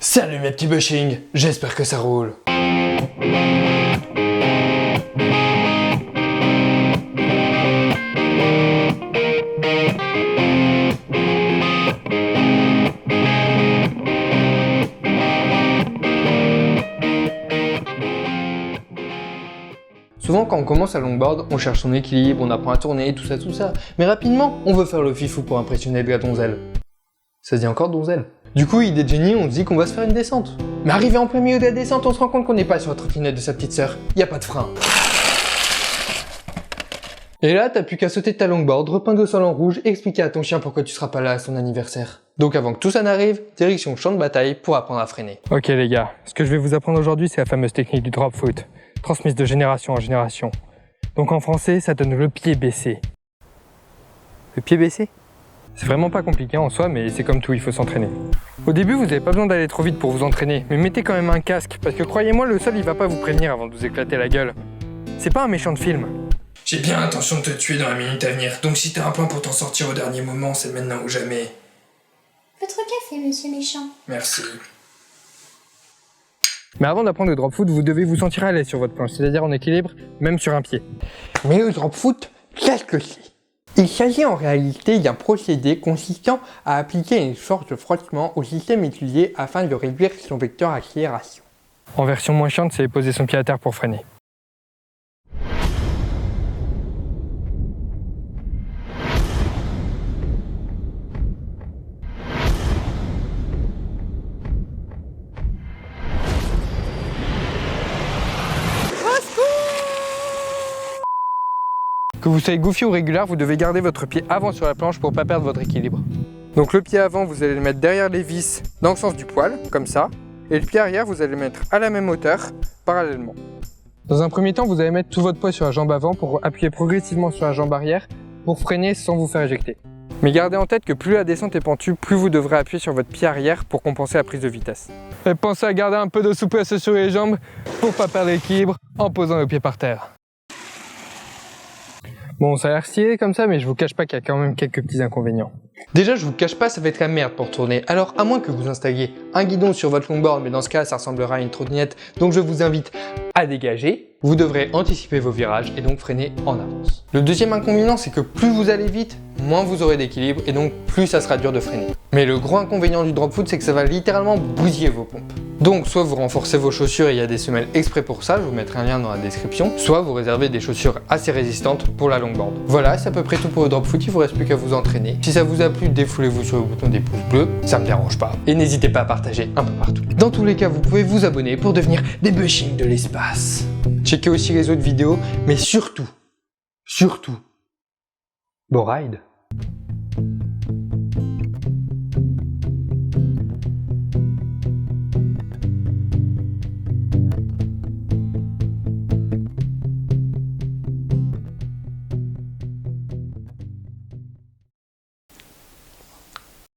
Salut mes petits bushings, j'espère que ça roule. Souvent quand on commence à longboard, on cherche son équilibre, on apprend à tourner, tout ça. Mais rapidement, on veut faire le fifou pour impressionner la donzelle. Ça se dit encore donzelle? Du coup, idée de génie, on se dit qu'on va se faire une descente. Mais arrivé en plein milieu de la descente, on se rend compte qu'on n'est pas sur la trottinette de sa petite sœur. Y a pas de frein. Et là, t'as plus qu'à sauter de ta longboard, repeindre le sol en rouge et expliquer à ton chien pourquoi tu seras pas là à son anniversaire. Donc avant que tout ça n'arrive, direction champ de bataille pour apprendre à freiner. Ok les gars, ce que je vais vous apprendre aujourd'hui, c'est la fameuse technique du drop foot, transmise de génération en génération. Donc en français, ça donne le pied baissé. Le pied baissé? C'est vraiment pas compliqué en soi, mais c'est comme tout, il faut s'entraîner. Au début, vous n'avez pas besoin d'aller trop vite pour vous entraîner, mais mettez quand même un casque, parce que croyez-moi, le sol il va pas vous prévenir avant de vous éclater la gueule. C'est pas un méchant de film. J'ai bien l'intention de te tuer dans la minute à venir, donc si t'as un plan pour t'en sortir au dernier moment, c'est maintenant ou jamais. Votre café, monsieur méchant. Merci. Mais avant d'apprendre le drop foot, vous devez vous sentir à l'aise sur votre planche, c'est-à-dire en équilibre, même sur un pied. Mais le drop foot, qu'est-ce que c'est? Il s'agit en réalité d'un procédé consistant à appliquer une force de frottement au système utilisé afin de réduire son vecteur d'accélération. En version moins chiante, c'est poser son pied à terre pour freiner. Que vous soyez goofy ou régulier, vous devez garder votre pied avant sur la planche pour ne pas perdre votre équilibre. Donc le pied avant, vous allez le mettre derrière les vis dans le sens du poil, comme ça. Et le pied arrière, vous allez le mettre à la même hauteur, parallèlement. Dans un premier temps, vous allez mettre tout votre poids sur la jambe avant pour appuyer progressivement sur la jambe arrière pour freiner sans vous faire éjecter. Mais gardez en tête que plus la descente est pentue, plus vous devrez appuyer sur votre pied arrière pour compenser la prise de vitesse. Et pensez à garder un peu de souplesse sur les jambes pour ne pas perdre l'équilibre en posant le pied par terre. Bon, ça a l'air stylé comme ça, mais je vous cache pas qu'il y a quand même quelques petits inconvénients. Déjà, je vous cache pas, ça va être la merde pour tourner. Alors, à moins que vous installiez un guidon sur votre longboard, mais dans ce cas, ça ressemblera à une trottinette, donc je vous invite à dégager. Vous devrez anticiper vos virages et donc freiner en avance. Le deuxième inconvénient, c'est que plus vous allez vite, moins vous aurez d'équilibre et donc plus ça sera dur de freiner. Mais le gros inconvénient du drop foot, c'est que ça va littéralement bousiller vos pompes. Donc, soit vous renforcez vos chaussures et il y a des semelles exprès pour ça, je vous mettrai un lien dans la description, soit vous réservez des chaussures assez résistantes pour la longboard. Voilà, c'est à peu près tout pour le drop foot, il vous reste plus qu'à vous entraîner. Si ça vous a plu, défoulez-vous sur le bouton des pouces bleus, ça me dérange pas. Et n'hésitez pas à partager un peu partout. Dans tous les cas, vous pouvez vous abonner pour devenir des bushings de l'espace. Checkez aussi les autres vidéos, mais surtout, bon ride.